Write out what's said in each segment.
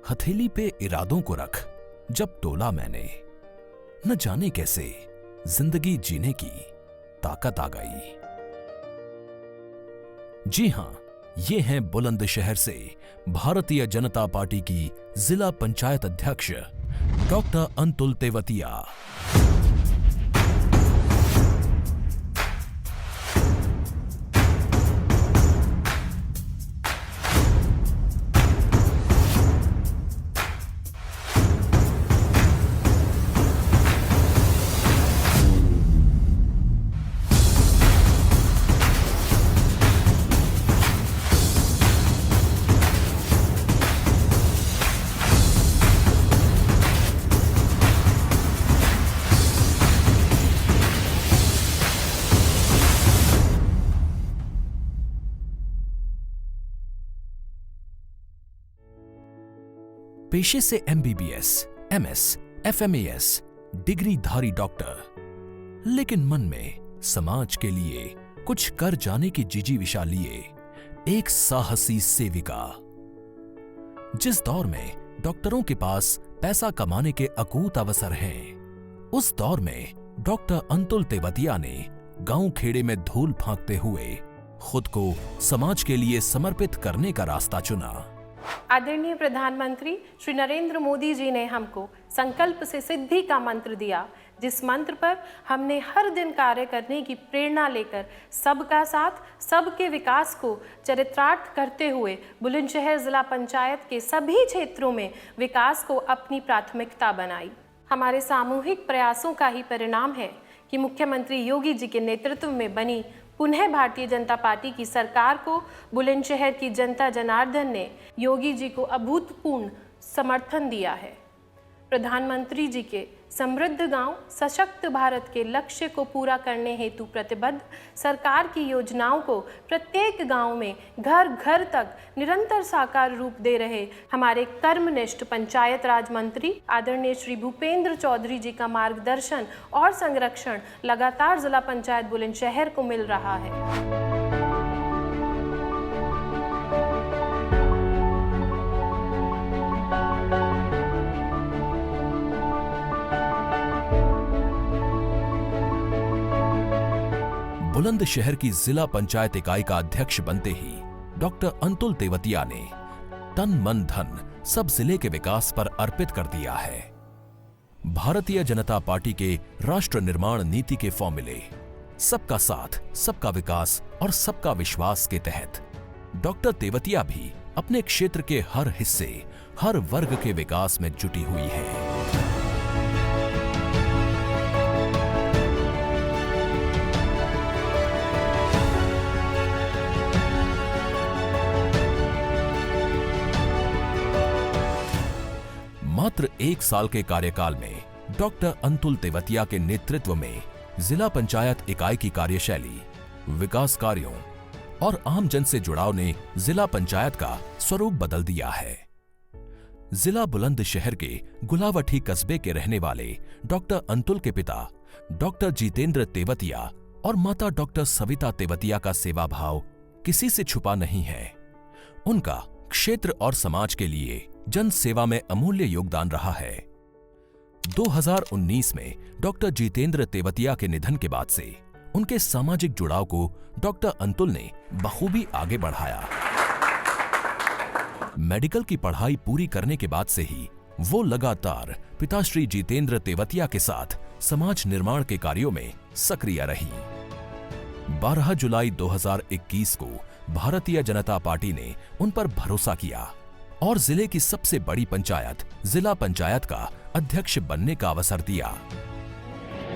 हथेली पे इरादों को रख जब तोला मैंने, न जाने कैसे जिंदगी जीने की ताकत आ गई। जी हां, ये हैं बुलंदशहर से भारतीय जनता पार्टी की जिला पंचायत अध्यक्ष डॉक्टर अंतुल तेवतिया। पेशे से एमबीबीएस, एमएस, एफएमएस डिग्रीधारी डॉक्टर, लेकिन मन में समाज के लिए कुछ कर जाने की जिजीविषा लिए एक साहसी सेविका। जिस दौर में डॉक्टरों के पास पैसा कमाने के अकूत अवसर हैं, उस दौर में डॉक्टर अंतुल तेवतिया ने गांव खेड़े में धूल फांकते हुए खुद को समाज के लिए समर्पित करने का रास्ता चुना। आदरणीय प्रधानमंत्री श्री नरेंद्र मोदी जी ने हमको संकल्प से सिद्धि का मंत्र दिया, जिस मंत्र पर हमने हर दिन कार्य करने की प्रेरणा लेकर सबका साथ, सबके विकास को चरितार्थ करते हुए बुलंदशहर जिला पंचायत के सभी क्षेत्रों में विकास को अपनी प्राथमिकता बनाई। हमारे सामूहिक प्रयासों का ही परिणाम है कि मुख्यमंत्री योगी जी के नेतृत्व में बनी पुनः भारतीय जनता पार्टी की सरकार को बुलंदशहर की जनता जनार्दन ने योगी जी को अभूतपूर्व समर्थन दिया है। प्रधानमंत्री जी के समृद्ध गांव सशक्त भारत के लक्ष्य को पूरा करने हेतु प्रतिबद्ध सरकार की योजनाओं को प्रत्येक गांव में घर घर तक निरंतर साकार रूप दे रहे हमारे कर्मनिष्ठ पंचायत राज मंत्री आदरणीय श्री भूपेंद्र चौधरी जी का मार्गदर्शन और संरक्षण लगातार जिला पंचायत बुलंदशहर को मिल रहा है। बुलंदशहर की जिला पंचायत इकाई का अध्यक्ष बनते ही डॉक्टर अंतुल तेवतिया ने तन मन धन सब जिले के विकास पर अर्पित कर दिया है। भारतीय जनता पार्टी के राष्ट्र निर्माण नीति के फॉर्मूले सबका साथ, सबका विकास और सबका विश्वास के तहत डॉक्टर तेवतिया भी अपने क्षेत्र के हर हिस्से, हर वर्ग के विकास में जुटी हुई है। मात्र 1 साल के कार्यकाल में डॉक्टर अंतुल तेवतिया के नेतृत्व में जिला पंचायत इकाई की कार्यशैली, विकास कार्यों और आम जन से जुड़ाव ने जिला पंचायत का स्वरूप बदल दिया है। जिला बुलंदशहर के गुलावठी कस्बे के रहने वाले डॉक्टर अंतुल के पिता डॉक्टर जितेंद्र तेवतिया और माता डॉक्टर सविता तेवतिया का सेवा भाव किसी से छुपा नहीं है। उनका क्षेत्र और समाज के लिए जन सेवा में अमूल्य योगदान रहा है। 2019 में डॉक्टर जितेंद्र तेवतिया के निधन के बाद से उनके सामाजिक जुड़ाव को डॉक्टर अंतुल ने बखूबी आगे बढ़ाया। मेडिकल की पढ़ाई पूरी करने के बाद से ही वो लगातार पिताश्री जितेंद्र तेवतिया के साथ समाज निर्माण के कार्यों में सक्रिय रही। 12 जुलाई 2021 को भारतीय जनता पार्टी ने उन पर भरोसा किया और जिले की सबसे बड़ी पंचायत जिला पंचायत का अध्यक्ष बनने का अवसर दिया।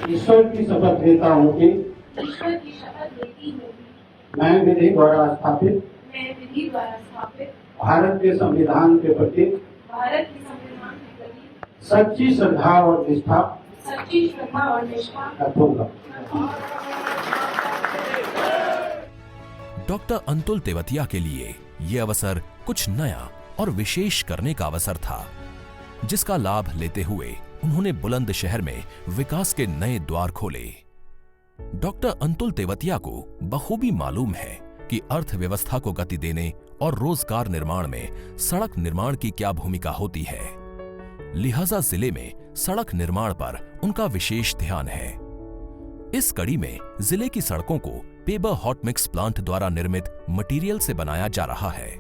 ईश्वर की शपथ लेता हूँ कि मैं विधि द्वारा स्थापित भारत के संविधान के प्रति सच्ची श्रद्धा और निष्ठा रखूंगा। डॉक्टर अंतुल तेवतिया के लिए ये अवसर कुछ नया और विशेष करने का अवसर था, जिसका लाभ लेते हुए उन्होंने बुलंदशहर में विकास के नए द्वार खोले। डॉक्टर अंतुल तेवतिया को बखूबी मालूम है कि अर्थव्यवस्था को गति देने और रोजगार निर्माण में सड़क निर्माण की क्या भूमिका होती है, लिहाजा जिले में सड़क निर्माण पर उनका विशेष ध्यान है। इस कड़ी में जिले की सड़कों को पेबर हॉट मिक्स प्लांट द्वारा निर्मित मटेरियल से बनाया जा रहा है।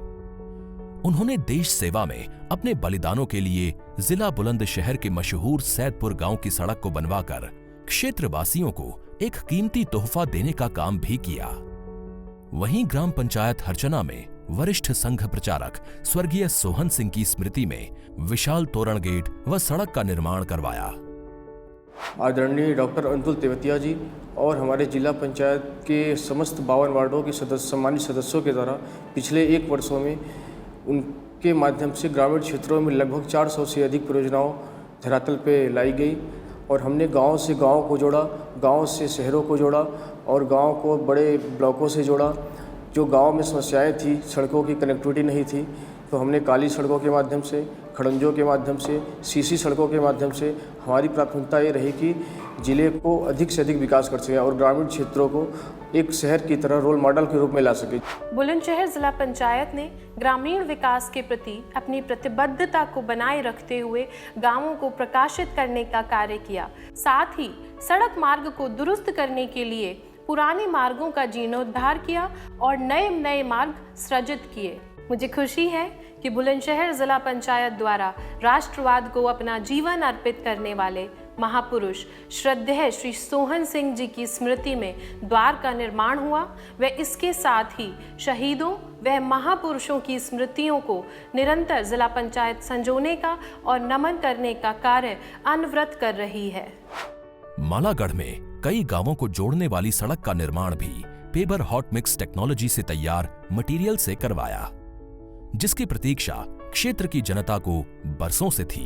उन्होंने देश सेवा में अपने बलिदानों के लिए जिला बुलंदशहर के मशहूर सैदपुर गांव की सड़क को बनवाकर क्षेत्रवासियों को एक कीमती तोहफा देने का काम भी किया। वहीं ग्राम पंचायत हरचना में वरिष्ठ संघ प्रचारक स्वर्गीय सोहन सिंह की स्मृति में विशाल तोरण गेट व सड़क का निर्माण करवाया। आदरणीय डॉक्टर अंतुल तेवतिया जी और हमारे जिला पंचायत के समस्त 52 वार्डों के सम्मानित सदस्यों के द्वारा पिछले 1 वर्षों में उनके माध्यम से ग्रामीण क्षेत्रों में लगभग 400 से अधिक परियोजनाओं धरातल पे लाई गई और हमने गांव से गांव को जोड़ा, गांव से शहरों को जोड़ा और गांव को बड़े ब्लॉकों से जोड़ा। जो गांव में समस्याएं थी, सड़कों की कनेक्टिविटी नहीं थी, तो हमने काली सड़कों के माध्यम से, खड़ंजों के माध्यम से, सीसी सड़कों के माध्यम से हमारी प्राथमिकता ये रही कि जिले को अधिक से अधिक विकास कर सके और ग्रामीण क्षेत्रों को एक शहर की तरह रोल मॉडल के रूप में ला सके। बुलंदशहर जिला पंचायत ने ग्रामीण विकास के प्रति अपनी प्रतिबद्धता को बनाए रखते हुए गांवों को प्रकाशित करने का कार्य किया। साथ ही सड़क मार्ग को दुरुस्त करने के लिए पुराने मार्गों का जीर्णोद्धार किया और नए मार्ग सृजित किए। मुझे खुशी है कि बुलंदशहर जिला पंचायत द्वारा राष्ट्रवाद को अपना जीवन अर्पित करने वाले महापुरुष श्रद्धेय श्री सोहन सिंह जी की स्मृति में द्वार का निर्माण हुआ व इसके साथ ही शहीदों व महापुरुषों की स्मृतियों को निरंतर जिला पंचायत संजोने का और नमन करने का कार्य अनवरत कर रही है। मालागढ़ में कई गांवों को जोड़ने वाली सड़क का निर्माण भी पेबर हॉट मिक्स टेक्नोलॉजी से तैयार मटेरियल से करवाया, जिसकी प्रतीक्षा क्षेत्र की जनता को बरसों से थी।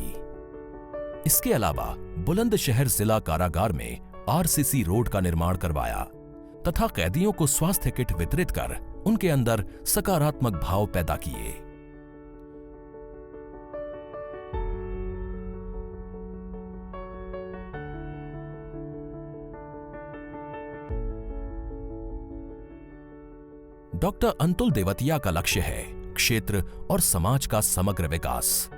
इसके अलावा बुलंदशहर जिला कारागार में आरसीसी रोड का निर्माण करवाया तथा कैदियों को स्वास्थ्य किट वितरित कर उनके अंदर सकारात्मक भाव पैदा किए। डॉक्टर अंतुल देवतिया का लक्ष्य है क्षेत्र और समाज का समग्र विकास।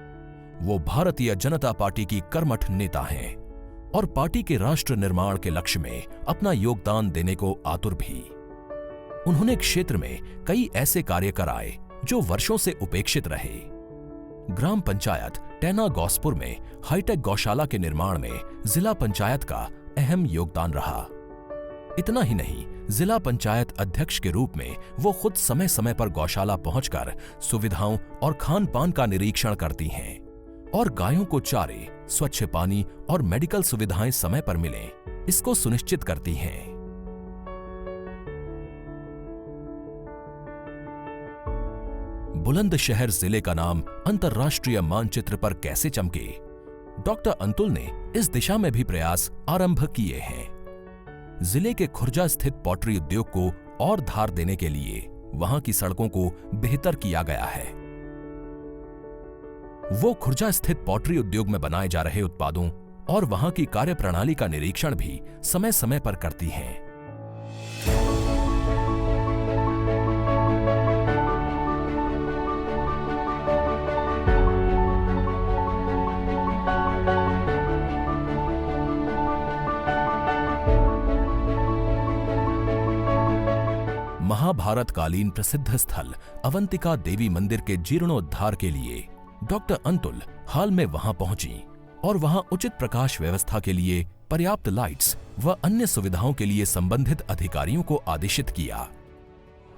वो भारतीय जनता पार्टी की कर्मठ नेता हैं और पार्टी के राष्ट्र निर्माण के लक्ष्य में अपना योगदान देने को आतुर भी। उन्होंने क्षेत्र में कई ऐसे कार्य कराए जो वर्षों से उपेक्षित रहे। ग्राम पंचायत टैना गौसपुर में हाईटेक गौशाला के निर्माण में जिला पंचायत का अहम योगदान रहा। इतना ही नहीं, जिला पंचायत अध्यक्ष के रूप में वो खुद समय समय पर गौशाला पहुंचकर सुविधाओं और खान पान का निरीक्षण करती हैं और गायों को चारे, स्वच्छ पानी और मेडिकल सुविधाएं समय पर मिलें, इसको सुनिश्चित करती हैं। बुलंदशहर जिले का नाम अंतर्राष्ट्रीय मानचित्र पर कैसे चमके, डॉक्टर अंतुल ने इस दिशा में भी प्रयास आरंभ किए हैं। जिले के खुर्जा स्थित पॉटरी उद्योग को और धार देने के लिए वहां की सड़कों को बेहतर किया गया है। वो खुर्जा स्थित पॉटरी उद्योग में बनाए जा रहे उत्पादों और वहां की कार्यप्रणाली का निरीक्षण भी समय समय पर करती हैं। महाभारत कालीन प्रसिद्ध स्थल अवंतिका देवी मंदिर के जीर्णोद्धार के लिए डॉक्टर अंतुल हाल में वहां पहुंची और वहां उचित प्रकाश व्यवस्था के लिए पर्याप्त लाइट्स व अन्य सुविधाओं के लिए संबंधित अधिकारियों को आदेशित किया।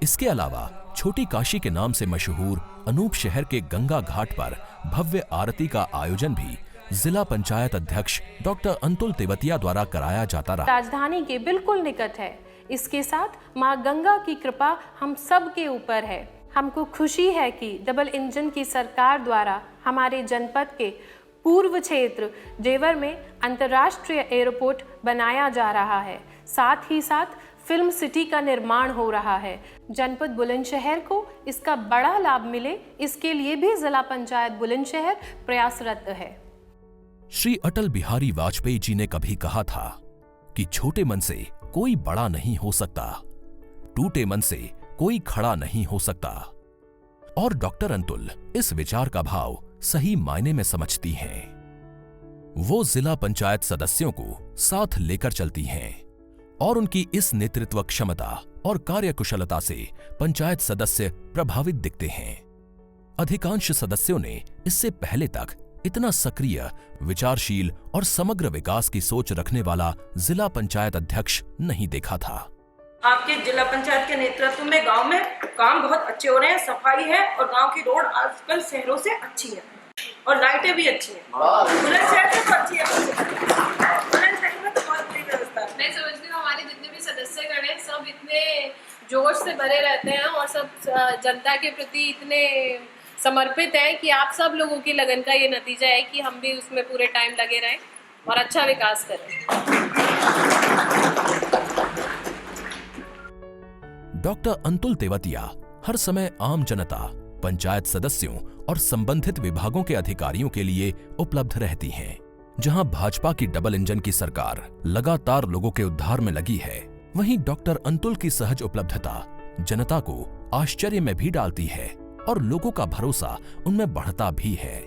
इसके अलावा छोटी काशी के नाम से मशहूर अनूप शहर के गंगा घाट पर भव्य आरती का आयोजन भी जिला पंचायत अध्यक्ष डॉक्टर अंतुल तेवतिया द्वारा कराया जाता रहा। राजधानी के बिल्कुल निकट है। इसके साथ मां गंगा की कृपा हम सब के ऊपर है। हमको खुशी है कि डबल इंजन की सरकार द्वारा हमारे जनपद के पूर्व क्षेत्र जेवर में अंतर्राष्ट्रीय एयरपोर्ट बनाया जा रहा है। साथ ही साथ फिल्म सिटी का निर्माण हो रहा है। जनपद बुलंदशहर को इसका बड़ा लाभ मिले, इसके लिए भी जिला पंचायत बुलंदशहर प्रयासरत है। श्री अटल बिहारी वाजपेयी जी ने कभी कहा था कि छोटे मन से कोई बड़ा नहीं हो सकता, टूटे मन से कोई खड़ा नहीं हो सकता। और डॉक्टर अंतुल इस विचार का भाव सही मायने में समझती हैं। वो जिला पंचायत सदस्यों को साथ लेकर चलती हैं और उनकी इस नेतृत्व क्षमता और कार्यकुशलता से पंचायत सदस्य प्रभावित दिखते हैं। अधिकांश सदस्यों ने इससे पहले तक इतना सक्रिय, विचारशील और समग्र विकास की सोच रखने वाला जिला पंचायत अध्यक्ष नहीं देखा था। आपके जिला पंचायत के नेतृत्व में गांव में काम बहुत अच्छे हो रहे हैं, सफाई है और गांव की रोड आजकल शहरों से अच्छी है और लाइटें भी अच्छी हैं। बुलंदशहर में तो अच्छी है, बुलंदशहर में तो बहुत बुरी व्यवस्था है। मैं समझती हूँ हमारे जितने भी सदस्यगण हैं सब इतने जोश से भरे रहते हैं और सब जनता के प्रति इतने समर्पित हैं कि आप सब लोगों की लगन का ये नतीजा है कि हम भी उसमें पूरे टाइम लगे रहें और अच्छा विकास करें। डॉक्टर अंतुल तेवतिया हर समय आम जनता, पंचायत सदस्यों और संबंधित विभागों के अधिकारियों के लिए उपलब्ध रहती हैं। जहां भाजपा की डबल इंजन की सरकार लगातार लोगों के उद्धार में लगी है, वहीं डॉक्टर अंतुल की सहज उपलब्धता जनता को आश्चर्य में भी डालती है और लोगों का भरोसा उनमें बढ़ता भी है।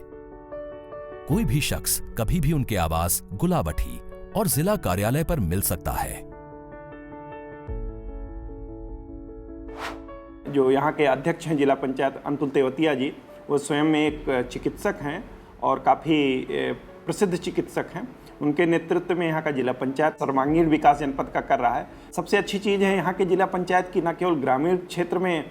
कोई भी शख्स कभी भी उनके आवास गुलाबठी और जिला कार्यालय पर मिल सकता है। जो यहाँ के अध्यक्ष हैं जिला पंचायत अंतुल तेवतिया जी, वो स्वयं में एक चिकित्सक हैं और काफ़ी प्रसिद्ध चिकित्सक हैं। उनके नेतृत्व में यहाँ का जिला पंचायत सर्वांगीण विकास जनपद का कर रहा है। सबसे अच्छी चीज़ है यहाँ के जिला पंचायत की न केवल ग्रामीण क्षेत्र में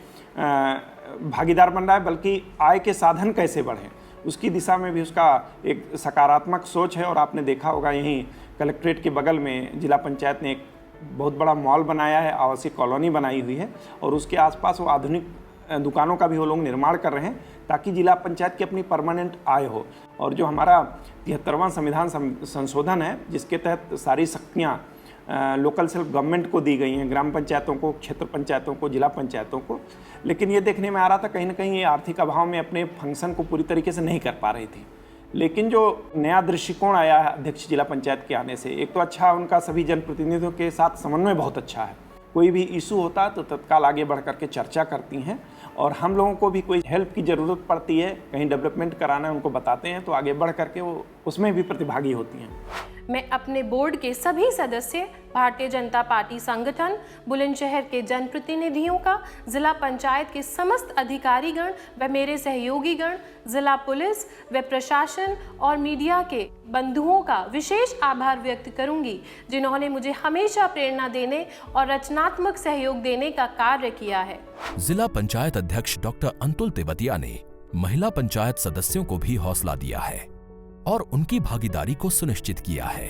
भागीदार बन रहा है, बल्कि आय के साधन कैसे बढ़ें उसकी दिशा में भी उसका एक सकारात्मक सोच है। और आपने देखा होगा यहीं कलेक्ट्रेट के बगल में जिला पंचायत ने एक बहुत बड़ा मॉल बनाया है, आवासीय कॉलोनी बनाई हुई है और उसके आसपास वो आधुनिक दुकानों का भी वो लोग निर्माण कर रहे हैं ताकि जिला पंचायत की अपनी परमानेंट आय हो। और जो हमारा 73वां संविधान संशोधन है, जिसके तहत सारी शक्तियाँ लोकल सेल्फ गवर्नमेंट को दी गई हैं, ग्राम पंचायतों को, क्षेत्र पंचायतों को, जिला पंचायतों को, लेकिन ये देखने में आ रहा था कहीं ना कहीं ये आर्थिक अभाव में अपने फंक्शन को पूरी तरीके से नहीं कर पा रही थी। लेकिन जो नया दृष्टिकोण आया है अध्यक्ष जिला पंचायत के आने से, एक तो अच्छा उनका सभी जनप्रतिनिधियों के साथ समन्वय बहुत अच्छा है। कोई भी इशू होता है तो तत्काल आगे बढ़ करके चर्चा करती हैं और हम लोगों को भी कोई हेल्प की ज़रूरत पड़ती है, कहीं डेवलपमेंट कराना है, उनको बताते हैं तो आगे बढ़ करके वो उसमें भी प्रतिभागी होती हैं। मैं अपने बोर्ड के सभी सदस्य, भारतीय जनता पार्टी संगठन, बुलंदशहर के जनप्रतिनिधियों का, जिला पंचायत के समस्त अधिकारीगण व मेरे सहयोगीगण, जिला पुलिस व प्रशासन और मीडिया के बंधुओं का विशेष आभार व्यक्त करूंगी, जिन्होंने मुझे हमेशा प्रेरणा देने और रचनात्मक सहयोग देने का कार्य किया है। जिला पंचायत अध्यक्ष डॉक्टर अंतुल तेवतिया ने महिला पंचायत सदस्यों को भी हौसला दिया है और उनकी भागीदारी को सुनिश्चित किया है।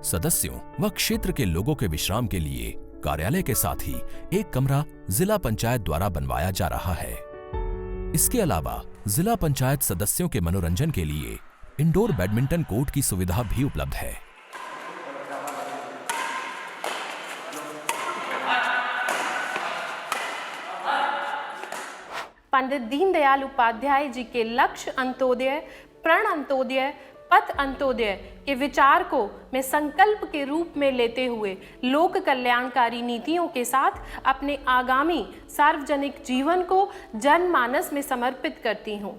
सदस्यों व क्षेत्र के लोगों के विश्राम के लिए कार्यालय के साथ ही एक कमरा जिला पंचायत द्वारा बनवाया जा रहा है। इसके अलावा जिला पंचायत सदस्यों के मनोरंजन के लिए इंडोर बैडमिंटन कोर्ट की सुविधा भी उपलब्ध है। पंडित दीनदयाल उपाध्याय जी के लक्ष्य अंत्योदय, प्रण अंत्योदय, पथ अंत्योदय के विचार को मैं संकल्प के रूप में लेते हुए लोक कल्याणकारी नीतियों के साथ अपने आगामी सार्वजनिक जीवन को जनमानस में समर्पित करती हूँ।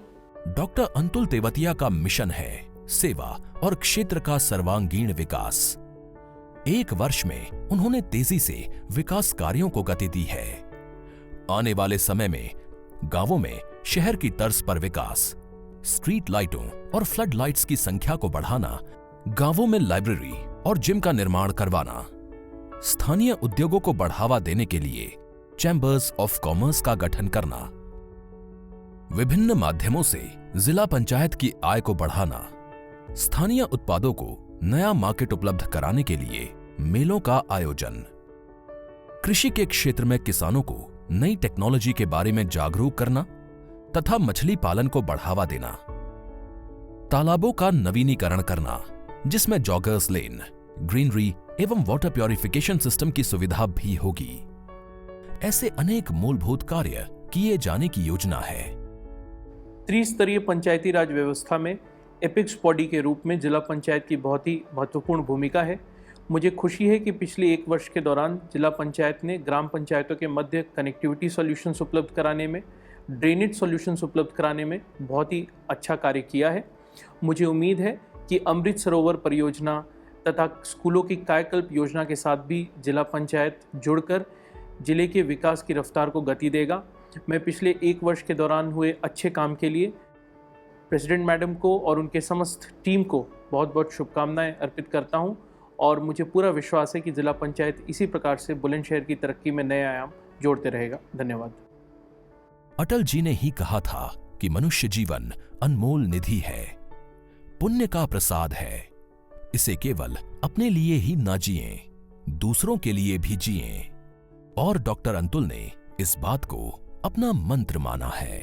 डॉक्टर अंतुल तेवतिया का मिशन है सेवा और क्षेत्र का सर्वांगीण विकास। एक वर्ष में उन्होंने तेजी से विकास कार्यों को गति दी है। आने वाले समय में गांवों में शहर की तर्ज पर विकास, स्ट्रीट लाइटों और फ्लड लाइट्स की संख्या को बढ़ाना, गांवों में लाइब्रेरी और जिम का निर्माण करवाना, स्थानीय उद्योगों को बढ़ावा देने के लिए चैम्बर्स ऑफ कॉमर्स का गठन करना, विभिन्न माध्यमों से जिला पंचायत की आय को बढ़ाना, स्थानीय उत्पादों को नया मार्केट उपलब्ध कराने के लिए मेलों का आयोजन, कृषि के क्षेत्र में किसानों को नई टेक्नोलॉजी के बारे में जागरूक करना तथा मछली पालन को बढ़ावा देना, तालाबों का नवीनीकरण करना जिसमें जॉगर्स लेन, ग्रीनरी एवं वाटर प्योरिफिकेशन सिस्टम की सुविधा भी होगी। ऐसे अनेक मूलभूत कार्य किए जाने की योजना है। त्रिस्तरीय पंचायती राज व्यवस्था में एपिक्स बॉडी के रूप में जिला पंचायत की बहुत ही महत्वपूर्ण भूमिका है। मुझे खुशी है कि पिछले एक वर्ष के दौरान जिला पंचायत ने ग्राम पंचायतों के मध्य कनेक्टिविटी सॉल्यूशंस उपलब्ध कराने में, ड्रेनेज सॉल्यूशंस उपलब्ध कराने में बहुत ही अच्छा कार्य किया है। मुझे उम्मीद है कि अमृत सरोवर परियोजना तथा स्कूलों की कायाकल्प योजना के साथ भी जिला पंचायत जुड़कर जिले के विकास की रफ्तार को गति देगा। मैं पिछले 1 वर्ष के दौरान हुए अच्छे काम के लिए प्रेसिडेंट मैडम को और उनके समस्त टीम को बहुत बहुत शुभकामनाएं अर्पित करता हूं और मुझे पूरा विश्वास है कि जिला पंचायत इसी प्रकार से बुलंदशहर की तरक्की में नए आयाम जोड़ते रहेगा। धन्यवाद। अटल जी ने ही कहा था कि मनुष्य जीवन अनमोल निधि है, पुण्य का प्रसाद है। इसे केवल अपने लिए ही ना जिएं, दूसरों के लिए भी जिएं। और डॉक्टर अंतुल ने इस बात को अपना मंत्र माना है।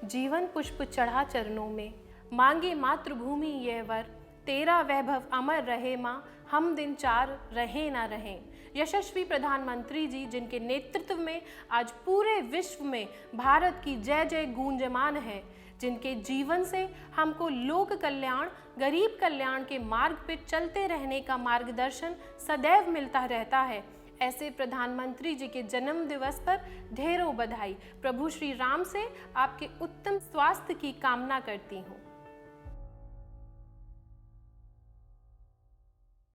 जीवन पुष्प चढ़ा चरणों में, मांगे मातृभूमि यह वर, तेरा वैभव अमर रहे माँ, हम दिन चार रहे ना रहें। यशस्वी प्रधानमंत्री जी जिनके नेतृत्व में आज पूरे विश्व में भारत की जय जय गूंजमान है, जिनके जीवन से हमको लोक कल्याण, गरीब कल्याण के मार्ग पे चलते रहने का मार्गदर्शन सदैव मिलता रहता है, ऐसे प्रधानमंत्री जी के जन्म दिवस पर ढेरों बधाई। प्रभु श्री राम से आपके उत्तम स्वास्थ्य की कामना करती हूँ।